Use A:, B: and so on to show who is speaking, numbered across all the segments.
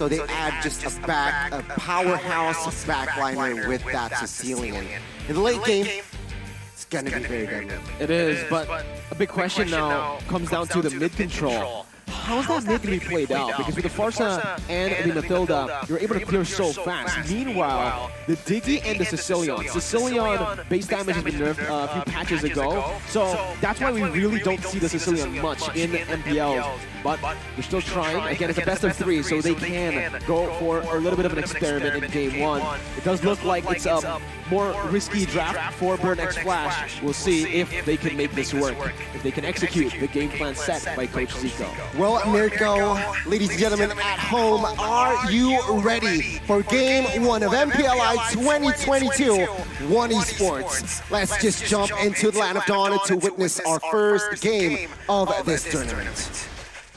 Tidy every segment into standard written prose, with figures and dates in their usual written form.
A: So they add just a powerhouse backliner with that Sicilian. In the late game, it's gonna be very deadly.
B: It is, but a big question now comes down to the mid control. How's that mid going to be played out? Because with the Farsa and the Mathilda, you're able to clear so fast. Meanwhile, the Diggy and the Sicilian base damage has been nerfed a few patches ago, so that's why we really don't see the Sicilian much in MPL. But they're still trying. Again, it's a best of 3, so they can go for a little bit of an experiment in game 1. It does look like it's a more risky draft for Burnxflash. We'll see if they can make this work, if they can execute the game plan set by Coach Zico.
A: Well, Mirko, ladies and gentlemen at home, are you ready for game 1 of MPLI 2022 One Esports? Let's just jump into the Land of Dawn to witness our first game of this tournament.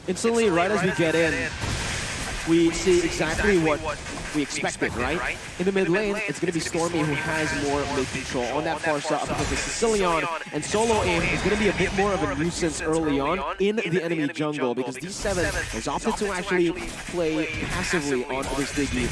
B: Instantly, right as we get in, we see exactly what we expected, right? In the mid lane, it's going to be Stormy who has more mid control on that far side because the Sicilian and solo aim is going to be a bit more of a nuisance early on in the enemy jungle because D7 has opted to actually play passively on this Diggy.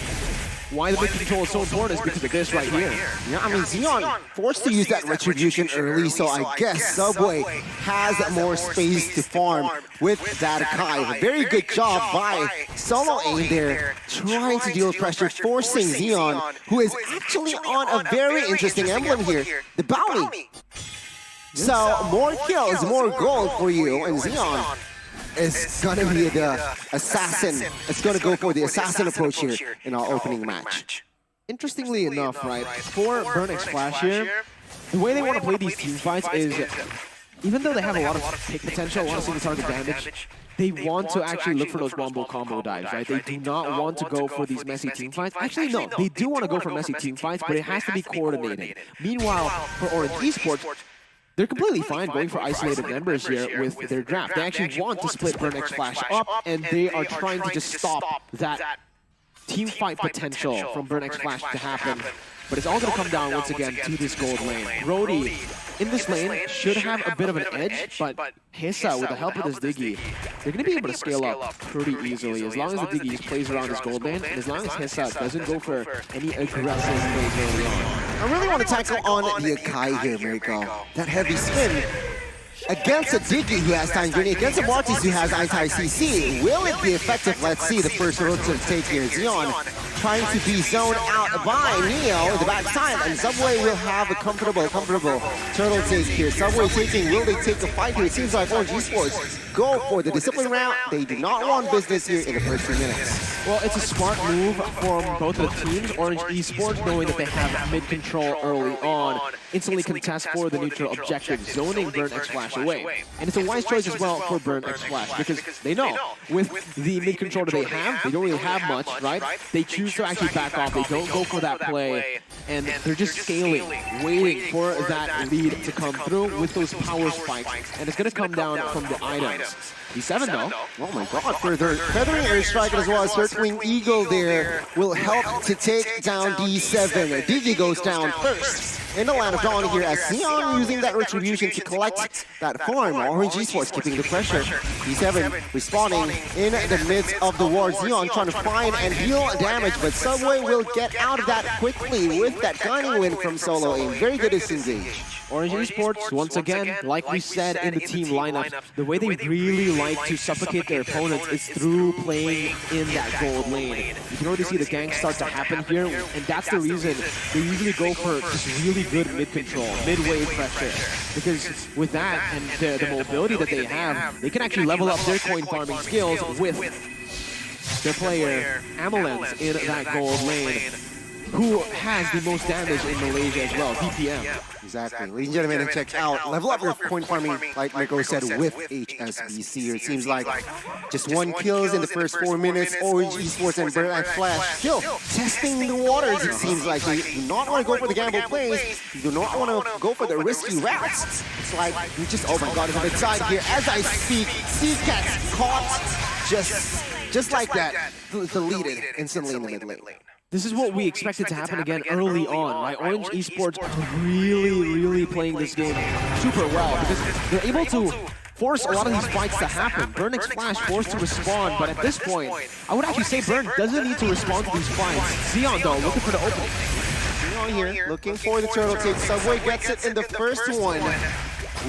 B: Why the mid control is so important is because of this right here.
A: Yeah, I mean, Xeon forced to use that retribution early, so I guess Subway has more space to farm with that Kai. A very good job by Solo Aim there, trying to deal with pressure, forcing Xeon, who is actually on a very interesting emblem here, the bounty. So, more kills, more gold for you, and Xeon is gonna be the assassin. It's gonna go for the assassin approach here in our opening match.
B: Interestingly enough, right, for Burnxflash here, the way they want to play these team fights is, even though they have a lot of pick potential, a lot of single target damage, they want to actually look for those wombo combo dives, right? They do not want to go for these messy team fights. Actually, no, they do want to go for messy team fights, but it has to be coordinated. Meanwhile, for Orange Esports, they're completely fine going for isolated members here with their draft. They actually want to split Burnxflash up, and they are trying to just stop that team fight potential from Burnxflash to happen. But it's all going to come down once again to this gold lane. Brody in this lane should have a bit of an edge, but Hissa, with the help of this Diggy, they're going to be able to scale up pretty easily as long as the Diggy just plays around this gold lane, and as long as Hissa doesn't go for any aggressive plays early on.
A: I really want to tackle on the Akai here, Mirko. That heavy spin against a Diggy who has time journey, against a Mortis who has anti-CC. Will it be effective? Let's see the first road to take here. Xeon trying to be zoned out by Neo in the backside, and Subway will have a comfortable turtle take here. Subway taking, will they take the fight here? It seems like Orange Esports go for the discipline round. They do not want business here in the first 3 minutes.
B: Well, it's a smart move from both of the teams. Orange Esports, knowing that they have mid control early on, instantly contest for the neutral objective, zoning Burnxflash away. And it's a wise choice as well for Burnxflash because they know with the mid control that they have, they don't really have much, right? They choose to actually back off. They don't go for that play, and they're just scaling, waiting for that lead to come through with those power spikes. And it's going to come down from the items. D7 though.
A: Oh my god, further feathering airstrike as well as Circling Eagle there will help to take down D7. Diggy goes down first in the Land of Dawn here as Xeon using that retribution to collect that farm. Orange Esports keeping the pressure. D7 respawning in the midst of the war. Xeon trying to find and deal damage, but Subway will get out of that quickly with that guiding win from Solo Aim. Very good disengage.
B: Orange Esports, once again, like we said in the team lineup, the way they really like to suffocate their opponents is through playing in that gold lane. You can already see the ganks start to happen here, and that's the reason they usually go for just really good mid-control, mid-wave pressure. Because with that and the mobility that they have, they can actually level up their coin farming skills with their player, Amelens, in that gold lane, who has the most damage in Malaysia as well, VPM.
A: Exactly. Ladies and gentlemen, check out level up your coin farming, like Mirko said, with HSBC. It seems like just 1 kills in the first 4 minutes. Orange Esports and Burnxflash still testing the waters. It seems like you do not want to go for the gamble plays. You do not want to go for the risky routes. It's like you just, oh my god, it's a bit side here. As I speak, Seacats caught just like that, deleted instantly in the mid lane.
B: This is what we expected to happen again early on, right? Orange Esports are really playing this game super well because they're able to force a lot of these fights to happen. Burnxflash forced to respond, but at this point, I would actually say Burn doesn't need to respond to these fights. Xeon, though, looking for the opening.
A: Xeon here, looking for the turtle take. Subway gets it in the first one.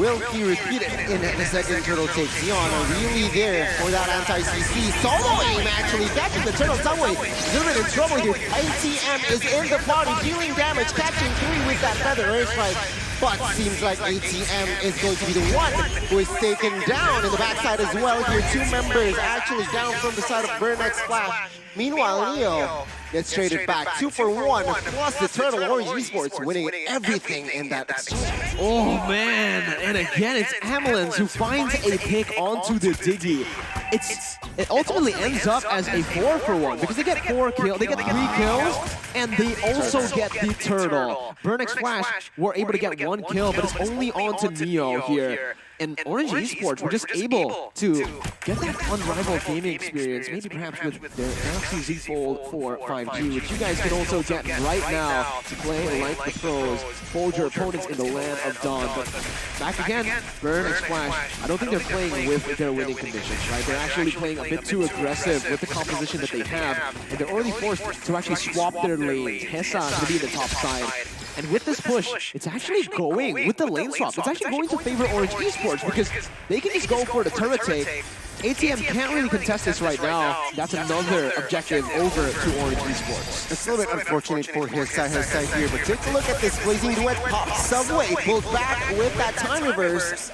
A: Will he repeat it in the second turtle take? Xeon are really there for that anti-CC. Solo aim actually catching the turtle. Subway a little bit in trouble here. ATM is in the party, dealing damage, catching 3 with that feather airstrike. But seems like ATM is going to be the one who is taken down in the backside as well here. 2 members actually down from the side of Burnxflash. Meanwhile, Neo gets traded back. 2 for 1, plus the turtle. Orange Esports winning everything in that exchange.
B: Oh man, and again it's Ambulance who finds a pick onto the Diggy. It ultimately ends up as a 4 for 1 because they get 4 kills, they get 3 kills, and they also get the turtle. Burnxflash were able to get 1 kill, but it's only on to Neo here. And Orange Esports were just able to get that unrivaled gaming experience, maybe perhaps with their Galaxy Z Fold 4 5G, which you guys can also get right now to play like the pros, hold your opponents in the land of Dawn. But back again, Burnxflash, I don't think they're playing with their winning conditions, right? They're actually playing a bit too aggressive with the composition that they have, and they're already forced to actually swap their lanes. Hessa is going to be in the top side. And with this push, it's actually going, with the lane swap, it's actually going to favor Orange Esports because they can just go for the turret take. ATM can't really contest this right now. That's another objective over to Orange Esports.
A: It's a little bit unfortunate for his side here, but take a look at this blazing duet pop. Subway pulls back with that time reverse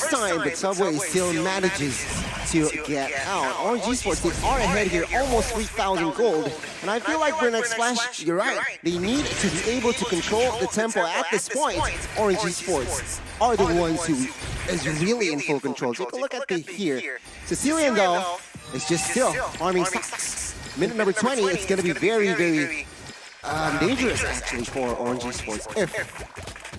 A: time, but Subway still manages to get out. Orange Esports, they are ahead here, almost 3,000 gold. And I feel like Burnxflash, you're right, they need to be able to control the tempo at this point. Orange Esports are the ones who is really in full control. Take a look at the here. Sicilian, though, is just still farming stocks. Minute number 20, it's going to be very, very dangerous, actually, for Orange Esports if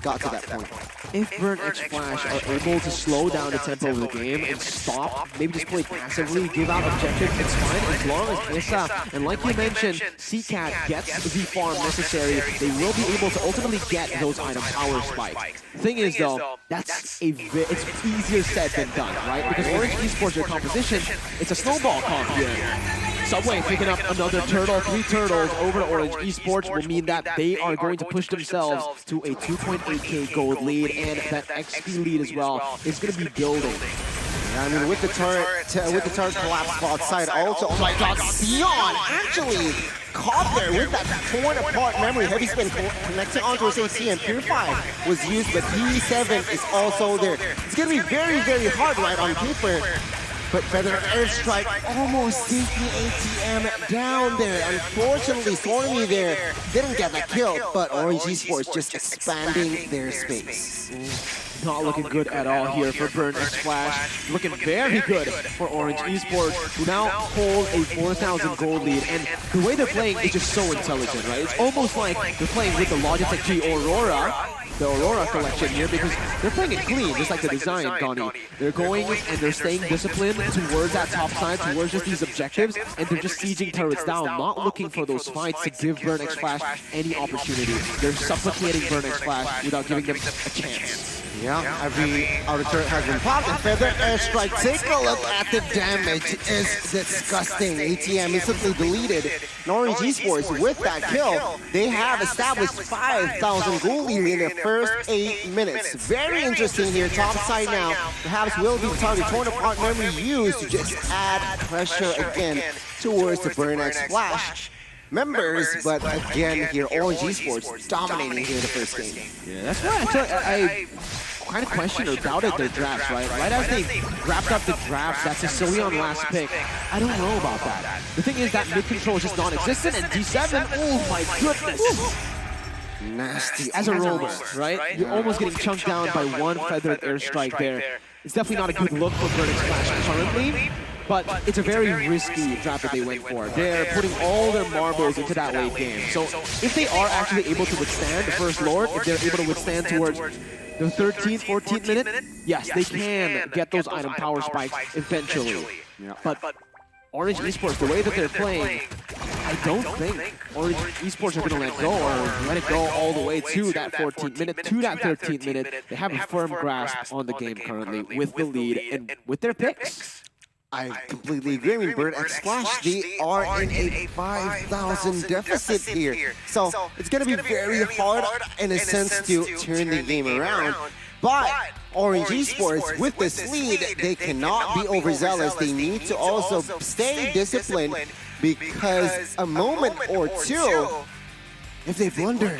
A: got to that point.
B: If Burnxflash are able to slow down the tempo of the game and stop, maybe just play passively, give out objectives, it's fine as long as Issa, and like you mentioned, CCAT gets the farm necessary, they will be able to ultimately get those item power spikes. Thing is though, it's easier said than done, right? Because Orange Esports, their composition, it's a snowball comp here. Subway picking up another turtle, 3 turtles over to Orange Esports will mean that they are going to push themselves to a 2.8k gold lead, and that XP lead as well is going to be building.
A: Yeah, I mean, with the turret collapse bot side also, oh my god, Xeon actually caught there with that torn apart memory. Heavy spin connecting onto his AC, and Purify was used, but P7 is also there. It's going to be very, very hard right on paper. But Feather Airstrike almost taking ATM down there. Unfortunately, Stormy there didn't get the kill, but Orange Esports just expanding their space.
B: Not looking good at all here for Burnxflash. Looking very good for Orange Esports, who now hold a 4,000 gold lead. And the way they're playing is just so intelligent, right? It's almost like they're playing with the Logitech G Aurora, the Aurora collection here, because they're playing it clean, just like the design, Donnie. They're going and they're staying disciplined towards that top side, towards just these objectives, and they're just sieging turrets down, not looking for those fights to give Burnxflash any opportunity. They're suffocating Burnxflash without giving them a chance.
A: Yeah, every outer turret has been popped, and Feather Airstrike, take a look at the damage, is disgusting. ATM is simply deleted. And Orange Esports, with that kill, they have established 5,000 gold lead in the first 8 minutes. Very interesting here, top side now. Perhaps will be target torn apart memory used to just add pressure again towards the Burnxflash members, but again here, Orange Esports dominating here the first game.
B: Yeah, that's why I kind of questioned or doubted their drafts, right? Right as they wrapped up the drafts, that Sicilian last pick, I don't know about that. The thing is that mid-control is just non-existent, and D7, oh my goodness!
A: Nasty.
B: As a roamer, right? You're almost getting chunked down by 1 feathered airstrike there. It's definitely not a good look for Burnxflash currently, but it's a very risky draft that they went for. They're putting all their marbles into that late game. So if they are actually able to withstand the first Lord, if they're able to withstand towards the 13th, 14th minute, yes, they can get those item power spikes eventually. But Orange Esports, the way that they're playing, I don't think Orange Esports are going to let go or let it go all the way to that 14th minute, to that 13th minute. They have a firm grasp on the game currently with the lead and with their picks.
A: I completely agree. I mean, Burnxflash, they are in a 5,000 deficit here. So it's going to be very hard in a sense to turn the game around. But Orange Esports, with this lead, they cannot be overzealous. They need to also stay disciplined because a moment or two, if they blunder,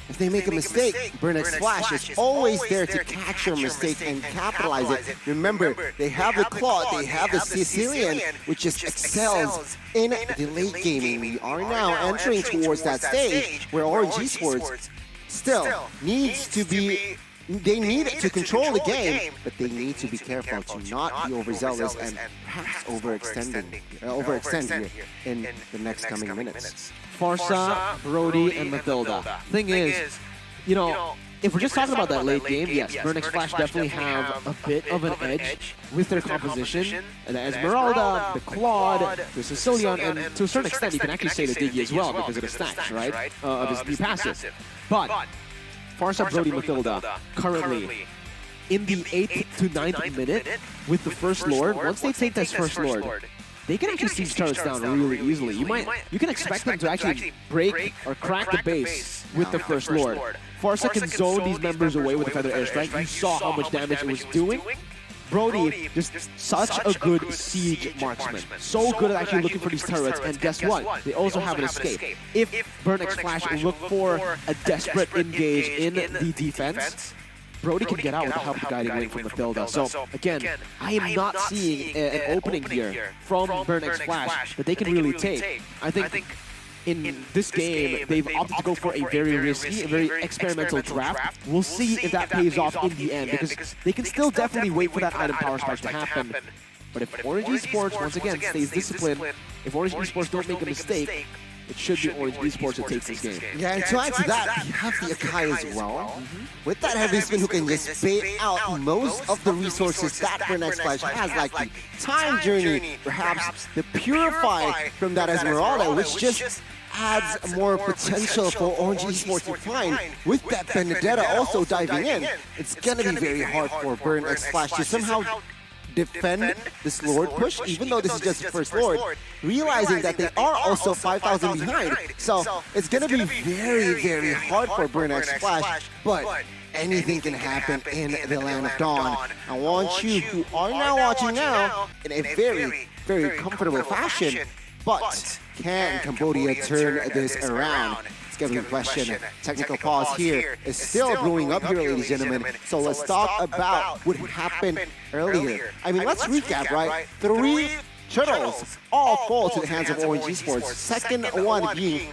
A: if they make a mistake, Burnxflash is always there to catch your mistake and capitalize it. Remember, they have the Claude, they have the Sicilian, which just excels in the late gaming. We are now entering towards that stage where Orange Esports still needs to be, they need to control the game, but they need to be careful to not be overzealous and perhaps overextend here in the next coming minutes.
B: Farsa, Brody, and Matilda. Thing is, you know, if we're just talking about that late game, yes, Burnxflash definitely have a bit of an edge with their composition. And the Esmeralda, the Claude, the Sicilian, and to a certain extent, you can actually say the Diggy as well because of the stacks, right? Of his new passive. But Farsa, Brody, Matilda, currently in the 8th to 9th minute with the First Lord, once they take this First Lord, they can actually siege turrets down really easily. You can expect them to actually break or crack the base with the First Lord. Farsa can zone these members away with the Feather Airstrike. You saw how much damage it was doing. Brody, just such a good siege marksman. So good at actually looking for these turrets, and guess what? They also have an escape. If Burnxflash look for a desperate engage in the defense, Brody can get out with the help of Guiding Wing from Matilda. So, again, I am not seeing an opening here from Burnxflash that they can really take. I think in this game, they've opted to go for a very risky, a very experimental draft. We'll see if that pays off in the end, because they can still definitely wait for that item power spike to happen. But if Orange Esports, once again, stays disciplined, if Orange Esports don't make a mistake, it should be Orange Esports that takes this game.
A: Yeah, and to add to that, you have the Akai as well. With that heavy spin who can just bait out most of the resources that Burnxflash has, like the Time Journey, perhaps the Purify from that Esmeralda, which just adds more potential for Orange Esports to find. With that Benedetta also diving in, it's gonna be very hard for Burnxflash to somehow defend this Lord push, even though this is just the First Lord, realizing that they are also 5,000 behind. So it's gonna be very hard for Burnxflash, but anything can happen in the Land of Dawn. I want you who are now watching now in a very comfortable fashion, but can Cambodia turn this around? It's gonna be a question. Technical pause here is still brewing up here, ladies and gentlemen. So let's talk about what happened earlier. I mean, let's recap, right? 3 turtles all fall to the hands of Orange Esports. Second one being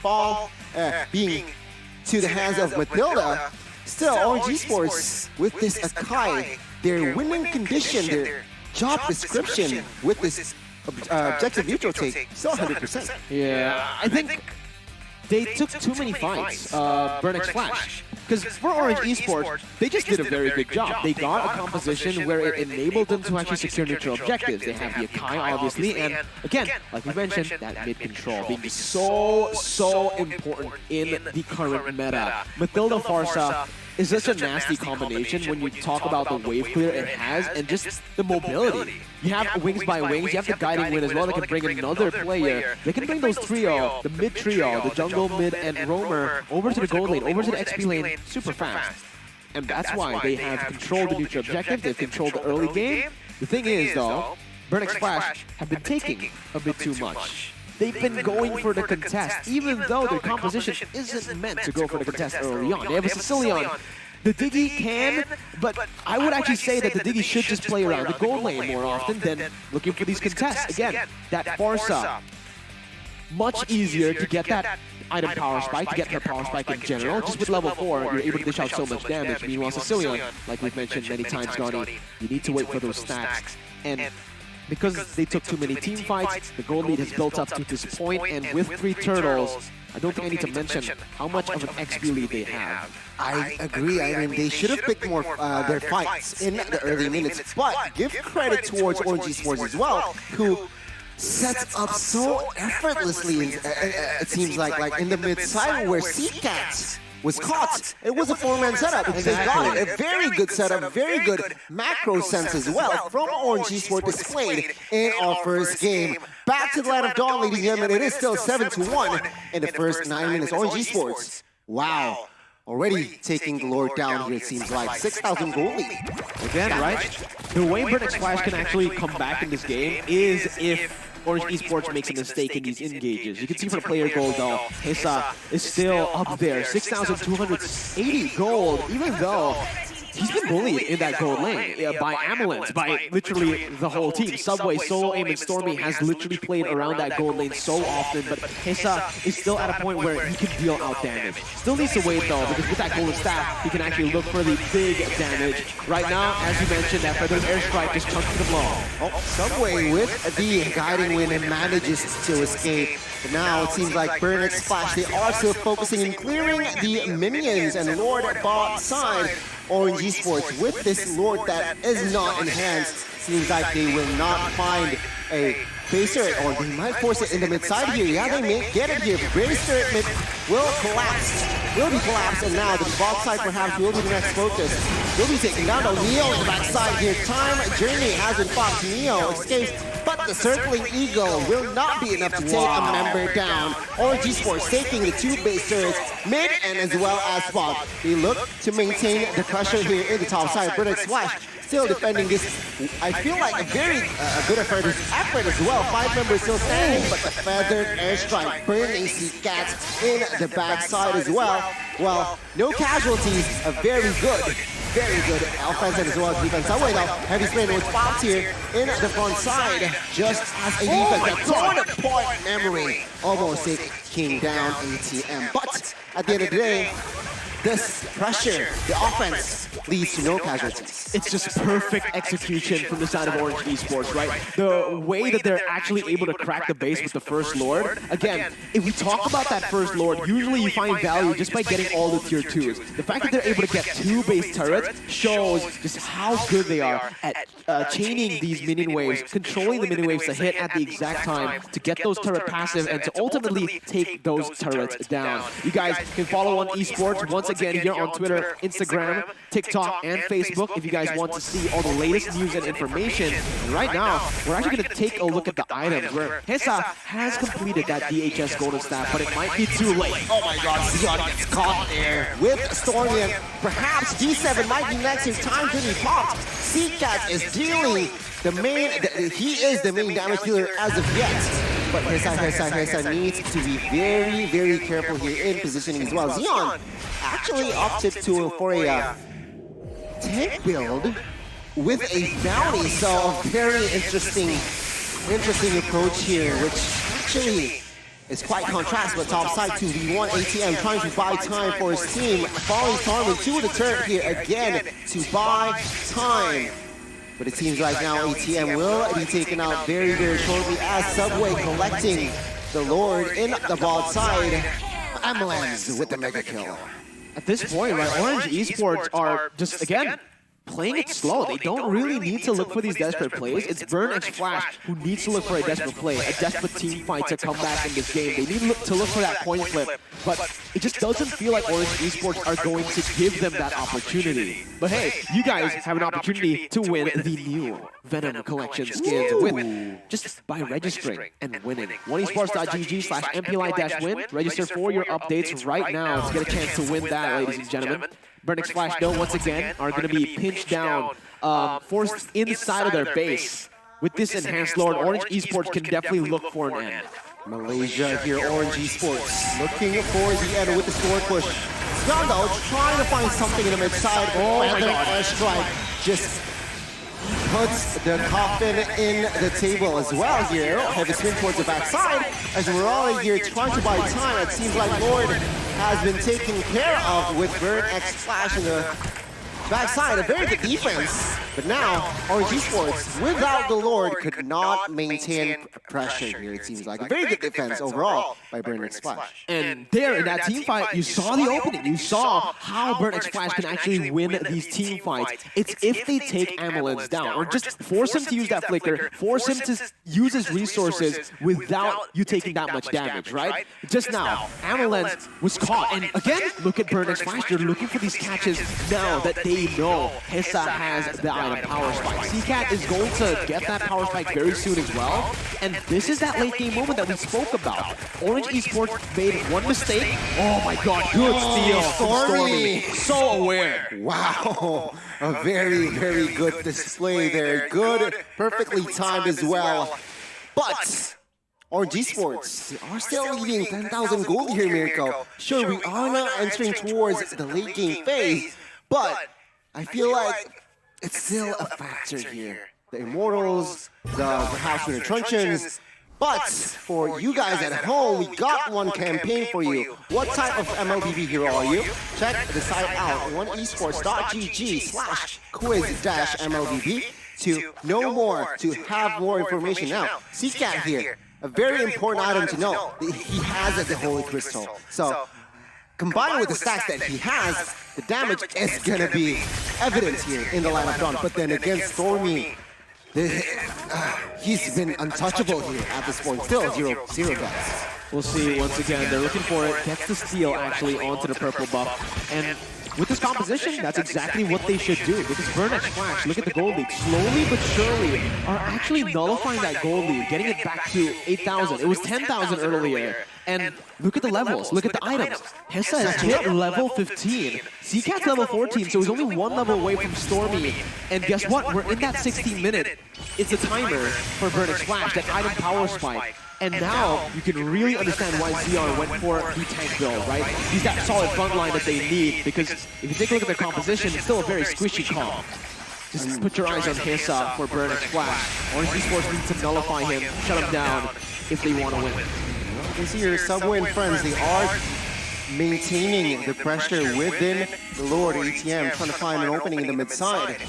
A: to the hands of Matilda. Still, Orange Esports with this Akai, their winning condition, their job description with this objective neutral take, still 100%.
B: Yeah, I think they took too many fights, Burnxflash. Because for Orange Esports, they just did a very good job. They got a composition where it enabled them to actually secure neutral objectives. They have the Akai, obviously, and again, like we mentioned, that mid-control being so important in the current meta. Matilda Farsa is such a nasty combination when you talk about the wave clear it has and just the mobility. You have wings by wings, you have the Guiding Wind as well that can bring another player. They can bring those trio, the mid trio, the jungle, mid, and roamer over to the gold lane, over to the XP lane super fast. And that's why they have controlled the neutral objective, they've controlled the early game. The thing is though, Burnxflash have been taking a bit too much. They've been going for the contest, even though their composition isn't meant to go for the contest early on. They have a Sicilian. The Diggy can, but I would actually say that the Diggy should just play around the gold lane more often than looking for these contests. Again, that Farsa, much easier to get that item power spike, to get her power spike in general. Just with level 4, you're able to dish out so much damage. Meanwhile, Sicilian, like we've mentioned many times, Donnie, you need to wait for those stacks. And because they took too many team fights, the gold lead has built up to this point, and with 3 turtles, I don't think I need to mention how much of an XP lead they have.
A: I agree. I mean, they should have picked more their fights in the early minutes, but give credit towards Orange Esports as well, who sets up so effortlessly, it seems like in the mid-side where Seacat was caught. It was a 4-man setup. They got it. A very good setup, very good macro sense as well from Orange Esport displayed in our first game. Back to the Land of Dawn, ladies and gentlemen. It is still 7-1 in the first 9 minutes. Orange Esports, wow. Already taking the Lord down here, it seems like. 6,000 gold lead.
B: Again, right? The way Burnxflash can actually come back in this game is if Orange Esports makes a mistake in these engages. You can see for the player gold though, Hissa is still up there. 6,280 gold, even though he's been bullied in that gold lane by Ambulance, by literally the whole team. Subway, Solo Aim, and Stormy has literally played around that gold lane so often, but Hissa is still at a point where he can deal out damage. Still needs to wait though, because with that golden staff, he can actually look for the big damage. Right now, as you mentioned, that Feather's airstrike just chunks the blow.
A: Oh, Subway with the guiding win and manages to escape. But now it seems like Burnxflash, they are still focusing on clearing the minions and Lord bot side. Orange Esports with this Lord that is not enhanced. Seems like they will not find a base turret, or they might force it in the mid side here. Yeah, they may get it here. Base turret mid will collapse. Will be collapsed, and now the bot side perhaps will be the next focus. Will be taken down to Neo in the backside here. Time journey has been fought. Neo escapes, but the circling eagle will not be enough to take a member down. Orange Esports taking the 2 base turrets mid and as well as spot. They look to maintain the pressure here in the top side. Burnxflash still defending this. I feel like a very good effort as well. 5 members still standing, but the feathered airstrike burning Seacat in the backside as well. Well, no casualties. A very good offense as well as defense. Subway though, heavy spin with spots here in the front side. Just as a defense, a point memory almost taking down ATM. But at the end of the day, this pressure, the offense, leads to no casualties.
B: It's just perfect execution from the side of Orange Esports, right? The way that they're actually able to crack the base with the first Lord. Again, if we talk about that first Lord, usually you find value just by getting all the tier 2s. The fact that they're able to get 2 base turrets shows just how good they are at chaining these minion waves, controlling the minion waves to hit at the exact time to get those turret passive and to ultimately take those turrets down. You guys can follow on Esports once again here on Twitter, Instagram, TikTok, and Facebook if you guys want to see all the latest news and information. And right now, we're actually going to take a look at the items where Hissa has completed that DHS golden staff, but it might be too late.
A: Oh my god, Zion gets caught there with Stormy, and perhaps D7 might be next. His time to be popped. Seacat is dealing the main, he is the main damage dealer as of yet. But Hissa needs to be very careful here in positioning as well. Zion actually opted for a tank build with a bounty, so a very interesting approach here, which actually is quite contrast, but top side 2v1 ATM trying to buy time for his team. Falling Storm to the turret here again to buy time. But it seems like now ATM will be taken out very shortly as Subway collecting the Lord in the bot side. Ambulance with the mega kill.
B: At this point, right, Orange Esports are just, again, playing it slow. They don't really need to look for these desperate plays. It's Burnxflash who needs to look for a desperate play, a desperate team fight to come back in this game. They need to look for that point flip, but it just doesn't feel like Orange Esports are going to give them that opportunity. But hey, you guys have an opportunity to win the new Venom Collection skins with just by registering and winning. oneesports.gg/mpli-win. Register for your updates right now to get a chance to win that, ladies and gentlemen. Burnxflash, though, once again, are going to be pinched down, forced inside of their base. With this enhanced Lord, Orange Esports can definitely look for an end.
A: Malaysia here, Orange Esports, looking for the end with the sword push. Scondo trying to find something in the mid-side. Oh my god, airstrike just puts the coffin in the table as well here. Heavy spin towards the backside as we're all here trying to buy time. It seems like Lord has been taken care of with Burnxflash in the backside. A very good defense But now, Orange Esports, without the Lord, could not maintain pressure here, it seems like. A very good defense overall by Burnxflash.
B: And there in that team fight, you saw the opening. You saw how Burnxflash can actually win these team fights. It's if they take Mpli down, or just force him to use that flicker, force him to use his resources without you taking that much damage, right? Just now, Mpli was caught. And again, look at Burnxflash. They're looking for these catches now that they know Hissa has the item power spike. CCAT is going to get that power spike very soon as well. And this is that late game moment that we spoke about. Orange Esports made one mistake. Oh my god, good steal from Stormy. So aware.
A: Wow, a very, very good display there. Good, perfectly timed as well. But Orange Esports are still leading 10,000 gold here, Mirko. Sure, we are now entering towards the late game phase, but I feel like it's still a factor here. The Immortals, the House Winter Truncheons. But for you guys at home, we got one campaign for you. What type of MLBB hero are you? Check the site out, oneesports.gg/quiz-MLBB to know more, to have more information. Now, CCAT here, a very important item to know. He has the Holy Crystal. So, combined with the stats that he has, the damage is going to be evident here in the line of Dawn. But then against Stormy, he's been untouchable here at this point. Still 0-0 deaths.
B: We'll see once again. They're looking for it. Gets the steal actually onto the purple buff. And with this composition, that's exactly what they should do. Because Burnxflash, look at the gold lead, slowly but surely are actually nullifying that gold lead, getting it back to 8,000. It was 10,000 earlier. And look at the levels, look at the items. Hissa has hit level 15. CCAT's level 14, so he's only one level away from Stormy. And guess what? We're in that 16-minute. It's a timer for Burnxflash, that item power spike. And now you can really understand why Zeon went for the tank build, right? He's that solid front line that they need, because if you take a look at their composition, it's still a very squishy comp. Just put your eyes on Hissa for Burnxflash. Orange Esports needs to nullify him, shut him down if they want to win.
A: You can see your Subway and friends, they are maintaining the pressure within the Lord ATM, trying to find an opening in the mid-side.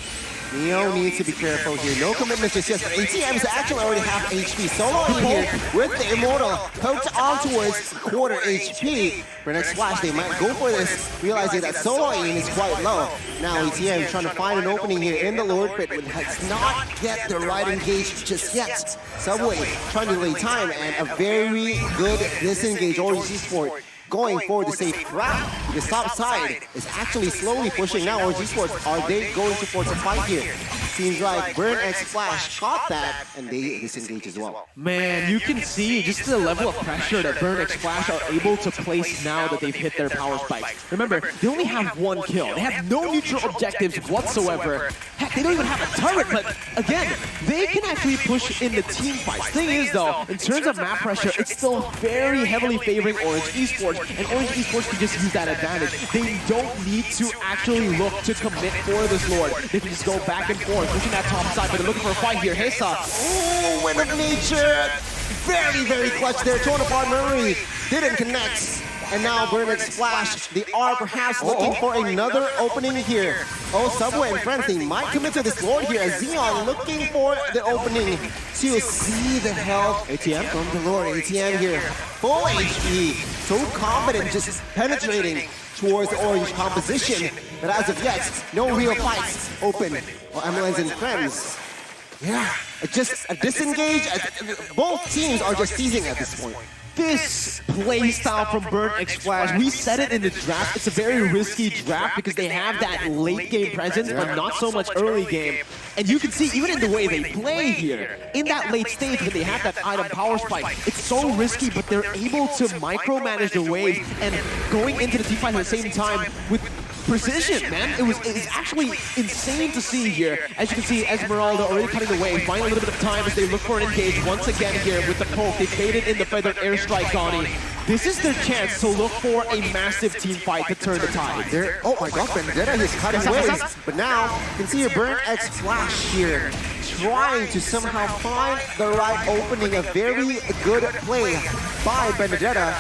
A: Neo needs to be careful here. No commitment just yet. ATMs actually already have HP. Solo in here with the Immortal poked on towards quarter HP. Burnxflash, they might go for this, realizing that solo aim is quite low. Now ATM trying to find an opening here in the Lord Pit, but has not get the right engage just yet. Subway trying to delay time, and a very good disengage Orange Esport going for the safe route. The top side is actually slowly pushing now. Orange Esports, are they going to force a fight here? Seems like Burnxflash caught that, and they disengage as well.
B: Man, you can see just the level of pressure that Burnxflash are able to place now that they've hit their power spikes. Remember, they only have one kill. They have no neutral objectives whatsoever. Heck, they don't even have a turret, but again, they can actually push in the team fights. Thing is though, in terms of map pressure, it's still very heavily favoring Orange Esports, and Orange Esports can just use that advantage. They don't need to actually look to commit for this Lord. They can just go back and forth, pushing that top side, but they're looking for a fight here. Hissa.
A: Oh, Wind of Nature! Very, very clutch there. Torn apart Murray. Didn't connect. And now Burnxflash, they are perhaps looking for another opening here. Oh, Subway and friends, they might commit to this Lord here as Zeon looking for the opening to see the health. ATM from the Lord. ATM here. Full HP. So confident, just penetrating towards the orange composition. But as of yet, no real fights open. Well, Mpli and friends. Yeah, just a disengage. Both teams are just teasing at this point.
B: This playstyle from Burnxflash, we said it in the draft, it's a very risky draft because they have that late game presence, but not so much early game. And you can see, even in the way they play here, in that late stage when they have that item power spike, it's so risky, but they're able to micromanage the waves and going into the team fight at the same time with precision, man. It was actually insane to see here. As you can see, Esmeralda already cutting the wave, buying a little bit of time as they look for an engage once again here with the poke. They baited in the feathered airstrike, Donnie. This is their chance to look for a massive team fight to turn the tide.
A: Oh my god, Vendetta is cutting waves. But now, you can see a Burnxflash here, trying to somehow find the right opening. A very good play by Vendetta.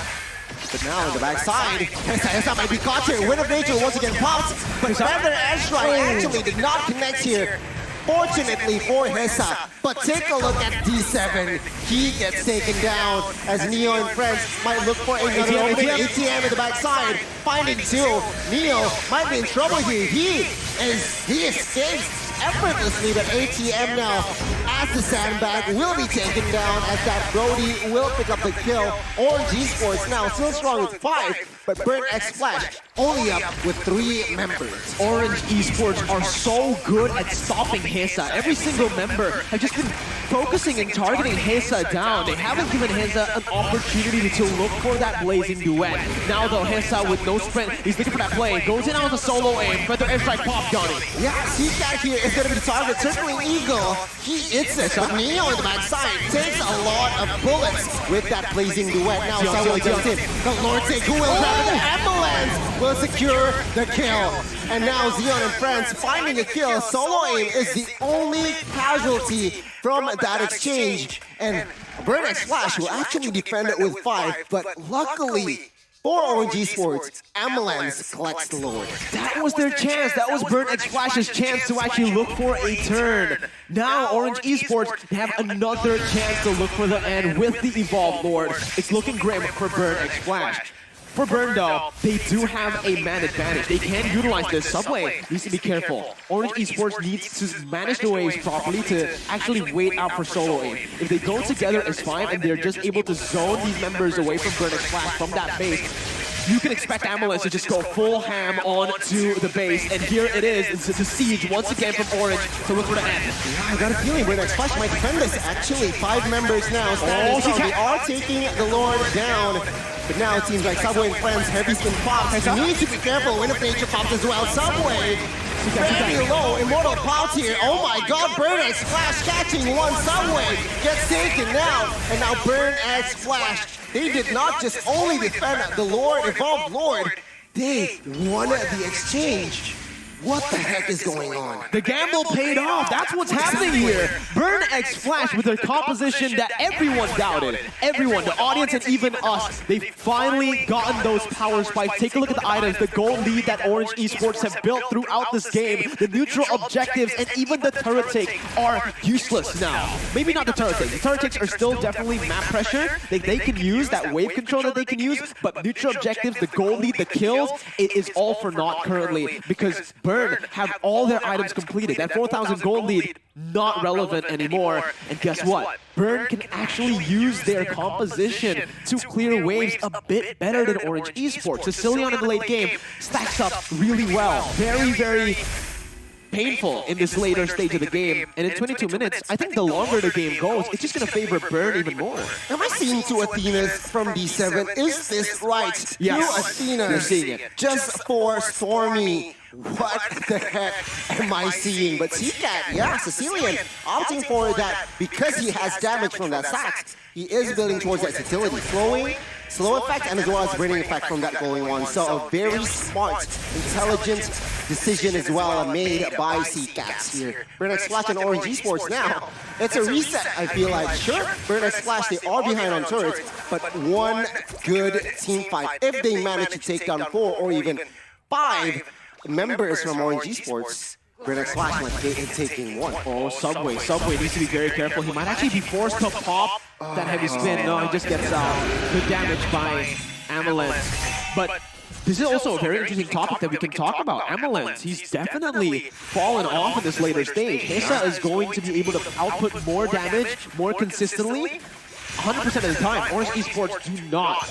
A: But now on the backside, Hissa might be caught here. Wind of Nature once again popped, but Feather Airstrike actually did not connect here. fortunately for Hessa. But take a look at D7. He gets taken down as Neo and friends might look for another opening. ATM in the backside, finding two. Neo might be in trouble here. He escapes effortlessly, but ATM now, as the sandbag, will be taken down as that Brody will pick up the kill. Orange Esports now still strong with 5, but Burnxflash only up with 3 members.
B: Orange Esports are so good at stopping Hessa. Every single member have just been focusing and targeting Hessa down. They haven't given Hessa an opportunity to look for that blazing duet. Now though, Hessa with no sprint, he's looking for that play. Goes in on the solo aim, but the airstrike pop Gunny.
A: Yeah, CCAT here is going to be the target. Circling Eagle, he hits it, but Neo in the backside takes a lot of bullets with that blazing duet. Now someone jumps in. The Lord Take, who will grab the ambulance, will secure the kill. And now Zeon and friends finding a kill. Solo aim is the only casualty from that exchange. And Burnxflash will actually defend it with 5, but luckily for Orange Esports, Ambulance collects the Lord.
B: That was their chance. That was Burnxflash's chance to actually look for a turn. Now Orange Esports have another chance to look for the end with the Evolved Lord. It's looking grim for Burnxflash. For Burn though, they do have a man advantage. They can utilize this. Subway needs to be careful. Orange Esports needs to manage the waves properly to actually wait out for solo aim. If they go together as 5 and they're just able to zone these members away from Burnxflash from that base, you can expect Ambulance to just go full ham onto the base. And here it is. It's a siege once again from Orange to look for the end.
A: Yeah, I got a feeling Burnxflash might defend this. Actually, 5 members now standing strong. They are taking the Lord down. But now it seems like Subway and friends, heavy skin pops. You need to be careful when nature pops as well. Subway, very low, immortal pops here. Oh my god, Burnxflash catching one. Subway gets taken now. And now Burnxflash, they did not just only defend the Lord, Evolved Lord, they won the exchange. What the heck is going on?
B: The gamble paid off. That's what's happening here. Burnxflash with their composition that everyone doubted. Everyone, the audience and even us, they've finally gotten those power spikes. Take a look at the items, the goal lead that Orange Esports have built throughout this game. The neutral objectives and even the turret take are useless now. Maybe not the turret takes. The turret takes are still definitely map pressure. They can use that wave control that they can use, but neutral objectives, the goal lead, the kills, it is all for naught currently because Burn have all their items completed. That 4,000 gold lead, not relevant anymore. And guess what? Burn can actually use their composition to clear waves a bit better than Orange Esports. Sicilian in the late game stacks up really well. Very, very painful in this later stage of the game. And in 22 minutes, I think the longer the game goes, it's just going to favor Burn even more.
A: Am I seeing 2 Athenas from D7? Is this right?
B: Yes.
A: 2 Athenas.
B: You're seeing it.
A: Just for Stormy. What the heck am I seeing? But CCAT, yeah, Sicilian opting for that because he has damage from that sax. He is building towards that utility. Slow effect, and as well as burning effect from that going one. So a very smart, intelligent decision as well made by CCAT here. Burnxflash and Orange Esports now. It's a reset, I feel like. Sure, Burnxflash, they are behind on turrets, but one good team fight. If they manage to take down 4 or even 5 members from Orange Esports, Burnxflash might be taking 1.
B: Oh, Subway needs to be very careful. He might actually be forced to pop that heavy spin. No, he just gets the damage by Ambulance. But this is also a very interesting topic that we can talk about. Ambulance, he's definitely fallen off in this later stage. Hessa is going to be able to output more damage more consistently 100% of the time. Orange Esports do not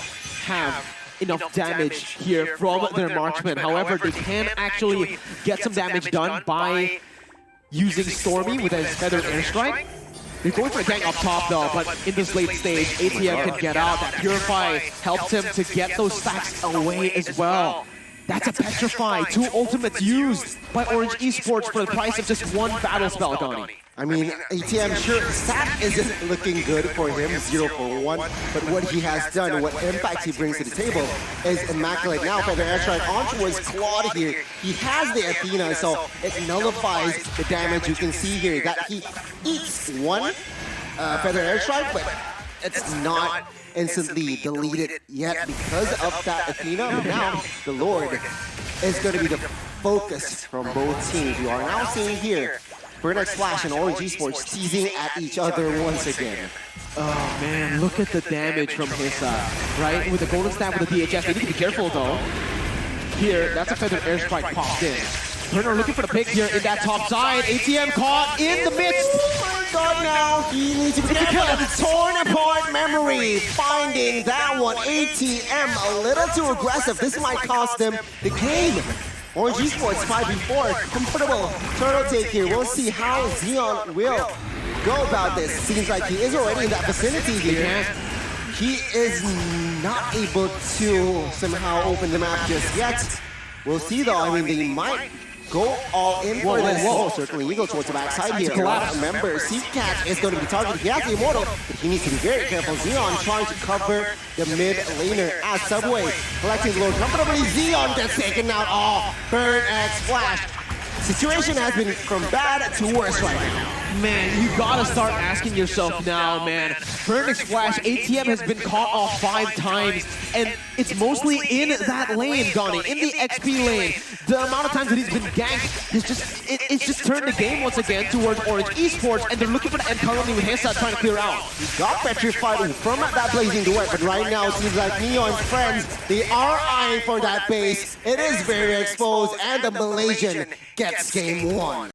B: have enough damage here from their marksman. However, they can actually get some damage done by using Stormy with his feathered airstrike. They're going for a gank up top though, but in this late stage, ATM can get out. That Purify helps him to get those stacks away as well. That's a Petrify, 2 ultimates used by Orange Esports for the price of just 1 battle spell, Donnie.
A: I mean, ATM, sure, stat isn't looking good for him, 0 for 1, but what he has done, what impact he brings to the table is immaculate. Now, Feather Airstrike onto his Claude here. He has the Athena, so it nullifies the damage. You can see here that he eats 1 Feather Airstrike, but it's not instantly deleted yet because of that Athena. But now, the Lord is going to be the focus from both teams. You are now seeing here Burnxflash and Orange Esports teasing at each other once again.
B: Oh man, look at the damage from his right? With the golden stab with the DHS, they need to be careful though. Here, that's a feather airstrike popped in. Burner looking for the pick here in that top side. ATM caught in the midst.
A: Oh my god, now he needs to be careful. Torn apart memory. Finding that one. ATM a little too aggressive. This might cost him the game. Orange Esports 5v4. Comfortable turtle take here. We'll see how Xeon will go about this. Seems like he is already in that vicinity here. He is not able to somehow open the map just yet. We'll see though. I mean, they might go all in for this. Oh, certainly Eagle towards the backside here. Remember, Seacat is going to be targeted. He has the Immortal, but he needs to be very careful. Xeon trying to cover the mid laner as Subway collecting the load comfortably. Xeon gets taken out. Oh, Burnxflash. Situation has been from bad to worse right now.
B: Man, you gotta start asking yourself now, man. Burnxflash, ATM has been caught off 5 times, and it's mostly in that lane, Donnie, in the XP lane. The amount of times that he's been ganked is just, it's just turned the game once again towards Orange Esports, and they're looking for the end currently with Hesa trying to clear out.
A: He got petrified from that blazing duet, but right now it seems like Neo and friends, they are eyeing for that base. It is very exposed, and the Malaysian gets game 1.